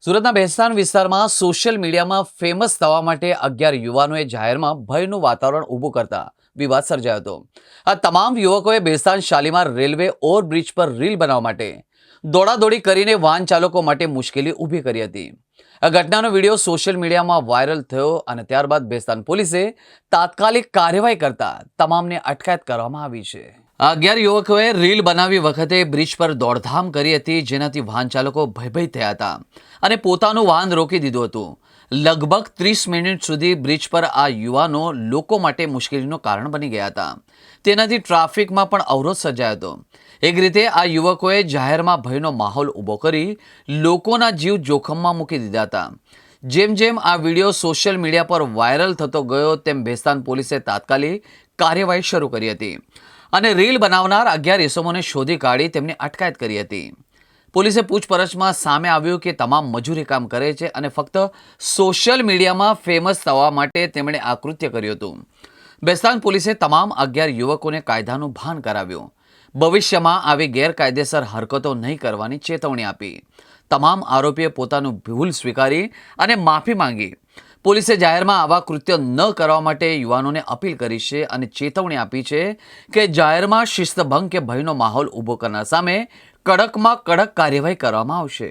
સુરતના બેસ્તાન વિસ્તારમાં સોશિયલ મીડિયામાં ફેમસ થવા માટે 11 યુવાનોએ જાહેરમાં ભયનું વાતાવરણ ઊભું કરતા વિવાદ સર્જાયો હતો. આ તમામ યુવકોએ બેસ્તાન શાલીમાર રેલવે ઓવરબ્રિજ પર રીલ બનાવવા માટે દોડાદોડી કરીને વાહન ચાલકો માટે મુશ્કેલી ઊભી કરી હતી. આ ઘટનાનો વિડીયો સોશિયલ મીડિયામાં વાયરલ થયો અને ત્યારબાદ બેસ્તાન પોલીસે તાત્કાલિક કાર્યવાહી કરતા તમામને અટકાયત કરવામાં આવી છે. આ 11 યુવકોએ રીલ બનાવી વખતે બ્રિજ પર દોડધામ કરી હતી, જેનાથી વાહન ચાલકો ભયભીત થયા હતા અને પોતાનું વાહન રોકી દીધું હતું. લગભગ 30 મિનિટ સુધી બ્રિજ પર આ યુવાનો લોકો માટે મુશ્કેલીનું કારણ બની ગયા હતા. તેનાથી ટ્રાફિકમાં પણ અવરોધ સર્જાયો હતો. એક રીતે આ યુવકોએ જાહેરમાં ભયનો માહોલ ઊભો કરી લોકોના જીવ જોખમમાં મૂકી દીધા હતા. જેમ જેમ આ વિડીયો સોશિયલ મીડિયા પર વાયરલ થતો ગયો તેમ બેસ્તાન પોલીસે તાત્કાલિક કાર્યવાહી શરૂ કરી હતી અને રીલ બનાવનાર 11 ઇસમોને શોધી કાઢી તેમની અટકાયત કરી હતી. પોલીસે પૂછપરછમાં સામે આવ્યું કે તમામ મજૂરી કામ કરે છે અને ફક્ત સોશિયલ મીડિયામાં ફેમસ થવા માટે તેમણે આ કૃત્ય કર્યું હતું. બેસ્તાન પોલીસે તમામ 11 યુવકોને કાયદાનું ભાન કરાવ્યું. ભવિષ્યમાં આવી ગેરકાયદેસર હરકતો નહીં કરવાની ચેતવણી આપી. તમામ આરોપીએ પોતાનું ભૂલ સ્વીકારી અને માફી માંગી. પોલીસે જાહેરમાં આવા કૃત્યો ન કરવા માટે યુવાનોને અપીલ કરી છે અને ચેતવણી આપી છે કે જાહેરમાં શિસ્તભંગ કે ભયનો માહોલ ઊભો કરનાર સામે કડકમાં કડક કાર્યવાહી કરવામાં આવશે.